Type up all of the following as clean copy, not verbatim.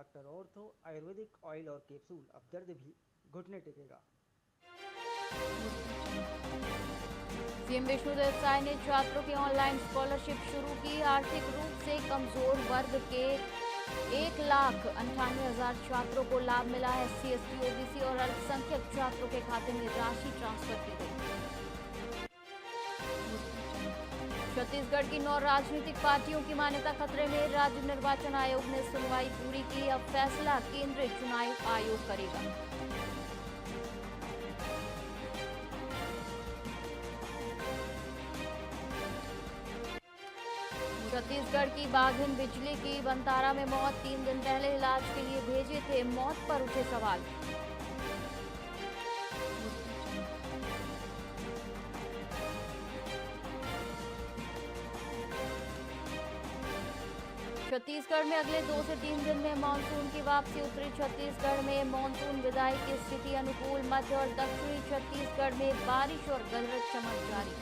Doctor ortho Ayurvedic oil और capsule, अब दर्द भी घुटने टेकेगा। सीएम विष्णुदेव साय ने छात्रों की ऑनलाइन स्कॉलरशिप शुरू की। आर्थिक रूप से कमजोर वर्ग के 1,98,000 छात्रों को लाभ मिला। SC, ST, OBC और अल्पसंख्यक छात्रों के खाते में राशि ट्रांसफर की गई। छत्तीसगढ़ की 9 राजनीतिक पार्टियों की मान्यता खतरे में। राज्य निर्वाचन आयोग ने सुनवाई पूरी की। अब फैसला केंद्रीय चुनाव आयोग करेगा। छत्तीसगढ़ की बाघिन बिजली की बनतारा में मौत। 3 दिन पहले इलाज के लिए भेजे थे, मौत पर उठे सवाल। छत्तीसगढ़ में अगले 2 से 3 दिन में मानसून की वापसी। उत्तरी छत्तीसगढ़ में मानसून विदाई की स्थिति अनुकूल। मध्य और दक्षिणी छत्तीसगढ़ में बारिश और गरज चमक जारी।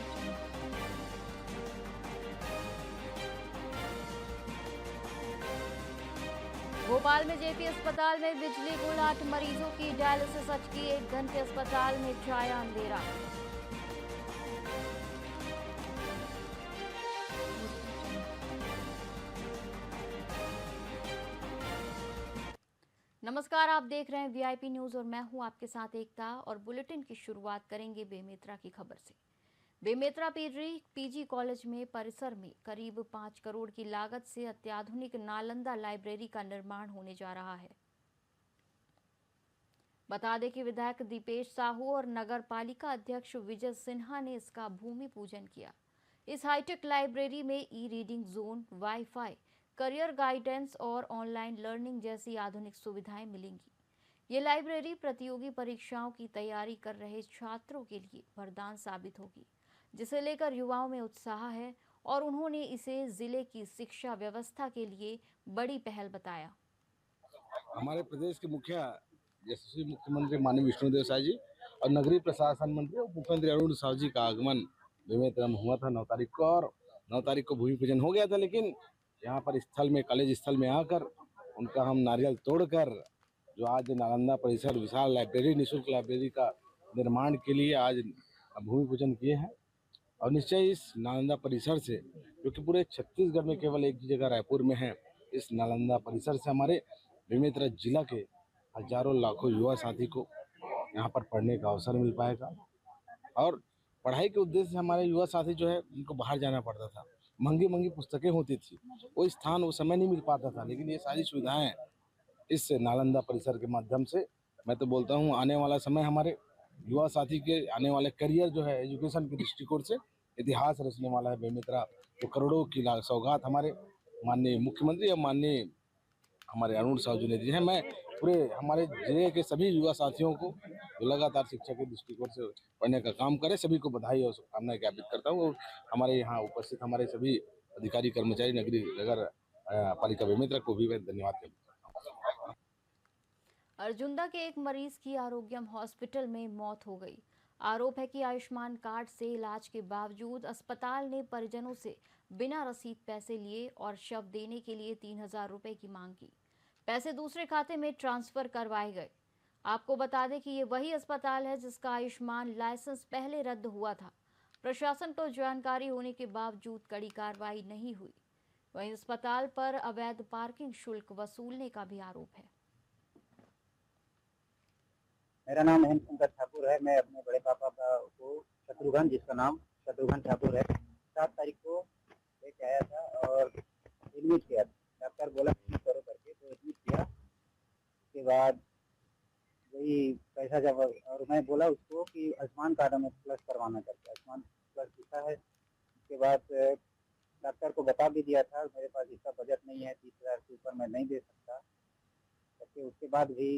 भोपाल में जेपी अस्पताल में बिजली गुल। 8 मरीजों की डायलिसिस अटकी। 1 घंटे अस्पताल में छाया अंधेरा। नमस्कार, आप देख रहे हैं वीआईपी न्यूज और मैं हूं आपके साथ एकता। और बुलेटिन की शुरुआत करेंगे बेमेतरा की खबर से। बेमेतरा पीजी कॉलेज में परिसर में करीब 5 करोड़ की लागत से अत्याधुनिक नालंदा लाइब्रेरी का निर्माण होने जा रहा है। बता दें कि विधायक दीपेश साहू और नगर पालिका अध्यक्ष विजय सिन्हा ने इसका भूमि पूजन किया। इस हाईटेक लाइब्रेरी में e reading zone, wifi, career guidance और ऑनलाइन लर्निंग जैसी आधुनिक सुविधाएं मिलेंगी। ये लाइब्रेरी प्रतियोगी परीक्षाओं की तैयारी कर रहे छात्रों के लिए वरदान साबित होगी, जिसे लेकर युवाओं में उत्साह है और उन्होंने इसे जिले की शिक्षा व्यवस्था के लिए बड़ी पहल बताया। हमारे प्रदेश के मुखिया यशस्वी मुख्यमंत्री माननीय विष्णुदेव साय जी और नगरीय प्रशासन मंत्री और मुख्यमंत्री अरुण साहु जी का आगमन बेमेतरा में हुआ था 9 तारीख को, और 9 तारीख को भूमि पूजन हो गया था। लेकिन यहाँ पर स्थल में, कॉलेज स्थल में आकर उनका हम नारियल तोड़कर जो आज नालंदा परिसर विशाल लाइब्रेरी, निःशुल्क लाइब्रेरी का निर्माण के लिए आज भूमि पूजन किए हैं। और निश्चय इस नालंदा परिसर से, जो कि पूरे छत्तीसगढ़ में केवल एक जगह रायपुर में है, इस नालंदा परिसर से हमारे बेमेतरा जिला के हजारों लाखों युवा साथी को यहाँ पर पढ़ने का अवसर मिल पाएगा। और पढ़ाई के उद्देश्य से हमारे युवा साथी जो है, उनको बाहर जाना पड़ता था, महंगी महंगी पुस्तकें होती थी, वो स्थान, वो समय नहीं मिल पाता था। लेकिन ये सारी सुविधाएं इस नालंदा परिसर के माध्यम से, मैं तो बोलता हूँ आने वाला समय हमारे युवा साथी के आने वाले करियर जो है, एजुकेशन के दृष्टिकोण से इतिहास रचने वाला है बेमेतरा। तो करोड़ों की सौगात हमारे माननीय मुख्यमंत्री और माननीय हमारे अरुण साहु जी ने दी है। मैं पूरे हमारे जिले के सभी युवा साथियों को जो लगातार शिक्षा के दृष्टिकोण से पढ़ने का काम करे, सभी को बधाई और शुभकामनाएं ज्ञापित करता हूँ। और हमारे यहाँ उपस्थित हमारे सभी अधिकारी, कर्मचारी, नगर पालिका बेमेतरा को भी मैं धन्यवाद ज्ञापित करता हूँ। अर्जुंदा के एक मरीज की आरोग्यम हॉस्पिटल में मौत हो गई। आरोप है कि आयुष्मान कार्ड से इलाज के बावजूद अस्पताल ने परिजनों से बिना रसीद पैसे लिए और शव देने के लिए 3,000 रुपए की मांग की। पैसे दूसरे खाते में ट्रांसफर करवाए गए। आपको बता दें कि ये वही अस्पताल है जिसका आयुष्मान लाइसेंस पहले रद्द हुआ था। प्रशासन को जानकारी होने के बावजूद कड़ी कार्रवाई नहीं हुई। वहीं अस्पताल पर अवैध पार्किंग शुल्क वसूलने का भी आरोप है। मेरा नाम हेम शंकर ठाकुर है। मैं अपने बड़े पापा को शत्रुघ्न, जिसका नाम शत्रुघ्न ठाकुर है, 7 तारीख को लेके आया था और एडमिट किया था। डॉक्टर बोला एडमिट करो करके, तो एडमिट किया। उसके बाद वही पैसा जब, और मैं बोला उसको कि आयुष्मान कार्ड में प्लस करवाना करके, आयुष्मान प्लस लिखा है। उसके बाद डॉक्टर को बता भी दिया था मेरे पास इसका बजट नहीं है, 30,000 से ऊपर मैं नहीं दे सकता करके। उसके बाद भी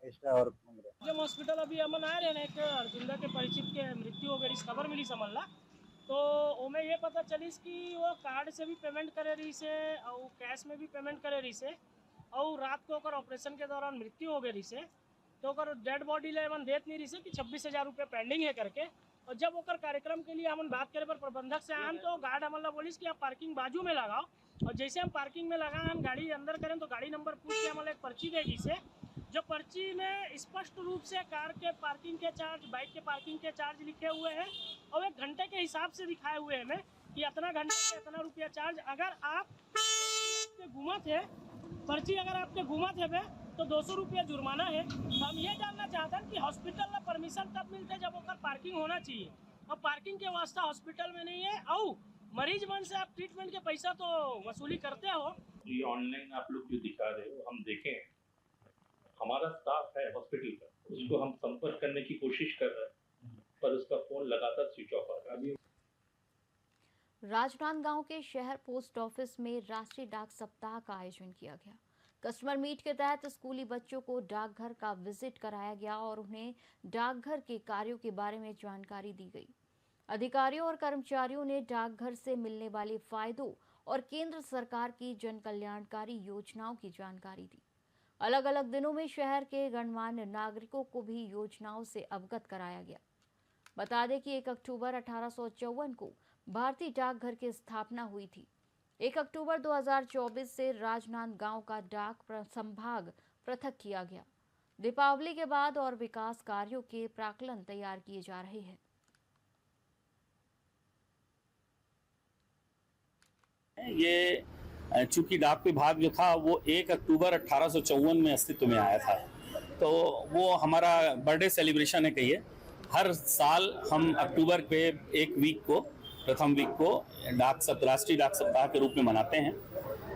एक्स्ट्रा और मांग रहे। जब हॉस्पिटल अभी अमन आए रहे ना, एक अर्जुंदा के परिचित के मृत्यु हो गई, खबर मिली समझ ला। तो ओमें ये पता चलीस कि वो कार्ड से भी पेमेंट करे रही से और कैश में भी पेमेंट करे रही से, और रात को ओकर ऑपरेशन के दौरान मृत्यु हो गई रही से। तो ओकर डेड बॉडी ले मन देत नहीं रही से कि 26,000 रुपये पेंडिंग है करके। और जब ओकर कार्यक्रम के लिए हम बात करे पर प्रबंधक से हम तो गार्ड हमला बोलिस कि आप पार्किंग बाजू में लगाओ, और जैसे हम पार्किंग में लगा हम गाड़ी अंदर करें तो गाड़ी नंबर पूछ के हमारे एक पर्ची देगी से, जो पर्ची में स्पष्ट रूप से कार के पार्किंग के चार्ज, बाइक के पार्किंग के चार्ज लिखे हुए हैं और एक घंटे के हिसाब से दिखाए हुए हैं हमें कि इतना घंटे का इतना रुपया चार्ज। अगर आप आपके घूमत है पर्ची, अगर आपके घूमत है तो 200 रुपया जुर्माना है। तो हम ये जानना चाहते हैं कि हॉस्पिटल में परमिशन तब मिलते जब ओकर पार्किंग होना चाहिए, और पार्किंग के वास्ता हॉस्पिटल में नहीं है। और मरीज मन से आप ट्रीटमेंट के पैसा तो वसूली करते हो। ये ऑनलाइन आप लोग जो दिखा रहे हो हम देखें, हमारा स्टाफ है हॉस्पिटल का, उसको हम संपर्क करने की कोशिश कर रहे हैं पर उसका फोन लगातार स्विच ऑफ आ रहा है। राजनांदगांव के शहर पोस्ट ऑफिस में राष्ट्रीय डाक सप्ताह का आयोजन किया गया। कस्टमर मीट के तहत स्कूली बच्चों को डाकघर का विजिट कराया गया और उन्हें डाकघर के कार्यों के बारे में जानकारी दी गई। अधिकारियों और कर्मचारियों ने डाकघर से मिलने वाले फायदों और केंद्र सरकार की जन कल्याणकारी योजनाओं की जानकारी दी। अलग अलग दिनों में शहर के गणमान्य नागरिकों को भी योजनाओं से अवगत कराया गया। बता दें कि 1 अक्टूबर 1854 को भारतीय डाकघर की स्थापना हुई थी। 1 अक्टूबर 2024 से राजनांदगांव का डाक संभाग पृथक किया गया। दीपावली के बाद और विकास कार्यों के प्राक्कलन तैयार किए जा रहे हैं। ये चूंकि डाक विभाग जो था वो 1 अक्टूबर 1854 में अस्तित्व में आया था, तो वो हमारा बर्थडे सेलिब्रेशन है कहिए। हर साल हम अक्टूबर के एक वीक को, प्रथम वीक को राष्ट्रीय डाक सप्ताह के रूप में मनाते हैं,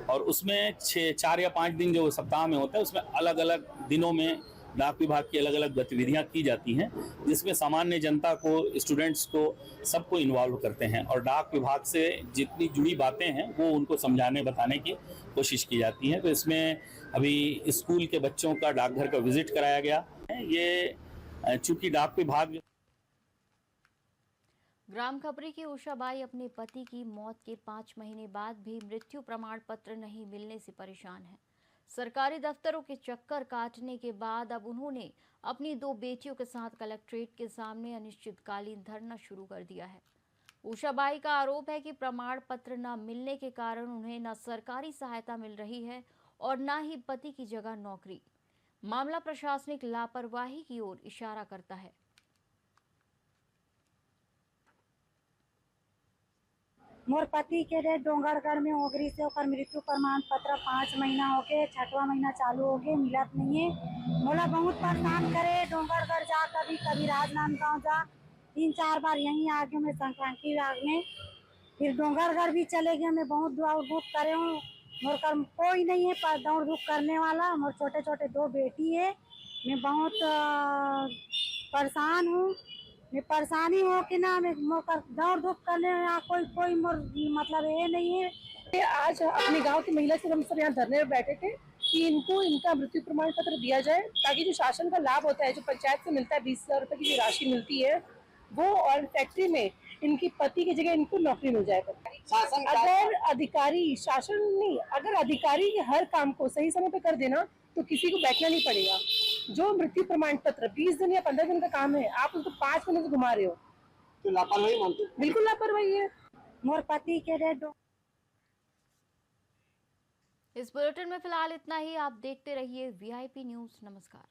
और उसमें 4 या 5 दिन जो सप्ताह में होता है उसमें अलग अलग दिनों में डाक विभाग की अलग अलग गतिविधियां की जाती हैं, जिसमें सामान्य जनता को, स्टूडेंट्स को, सबको इन्वॉल्व करते हैं और डाक विभाग से जितनी जुड़ी बातें हैं वो उनको समझाने बताने की कोशिश की जाती है। तो इसमें अभी स्कूल के बच्चों का डाकघर का विजिट कराया गया। ये चूंकि डाक विभाग ग्राम खपरी की उषाबाई अपने पति की मौत के 5 महीने बाद भी मृत्यु प्रमाण पत्र नहीं मिलने से परेशान है। सरकारी दफ्तरों के चक्कर काटने के बाद अब उन्होंने अपनी 2 बेटियों के साथ कलेक्ट्रेट के सामने अनिश्चितकालीन धरना शुरू कर दिया है। उषाबाई का आरोप है कि प्रमाण पत्र न मिलने के कारण उन्हें न सरकारी सहायता मिल रही है और न ही पति की जगह नौकरी। मामला प्रशासनिक लापरवाही की ओर इशारा करता है। मोर पति के रे डोंगरगढ़ में ओगरी से ओकर मृत्यु प्रमाण पत्र 5 महीना हो गए, 6वां महीना चालू हो गए, मिलत नहीं है। मोला बहुत परेशान करे, डोंगरगढ़ जा, कभी कभी राजनांदगांव जा, 3-4 बार यहीं आ गए मैं संक्रांति बाग में, फिर डोंगरगढ़ भी चले गए। मैं बहुत दौड़ धूप करे हूँ, मोर कर कोई नहीं है पर दौड़ धूप करने वाला। मोर छोटे छोटे 2 बेटी है, मैं बहुत परेशान हूँ। मैं परेशानी हो कि ना, मैं दौड़ धूप करने में कोई मतलब ये नहीं है। आज अपने गांव की महिला से हम सब यहाँ धरने में बैठे थे कि इनको इनका मृत्यु प्रमाण पत्र दिया जाए, ताकि जो शासन का लाभ होता है, जो पंचायत से मिलता है 20,000 रुपए की जो राशि मिलती है वो, और फैक्ट्री में इनकी पति की जगह इनको नौकरी मिल जाए। अगर अधिकारी, शासन नहीं, अगर अधिकारी हर काम को सही समय पे कर देना तो किसी को बैठना नहीं पड़ेगा। जो मृत्यु प्रमाण पत्र 20 दिन या 15 दिन का काम है, आप उसको 5 महीने से घुमा रहे हो, तो लापरवाही मानते हो? बिल्कुल लापरवाही है। मोर पति के रे इस बुलेटिन में फिलहाल इतना ही। आप देखते रहिए VIP न्यूज़। नमस्कार।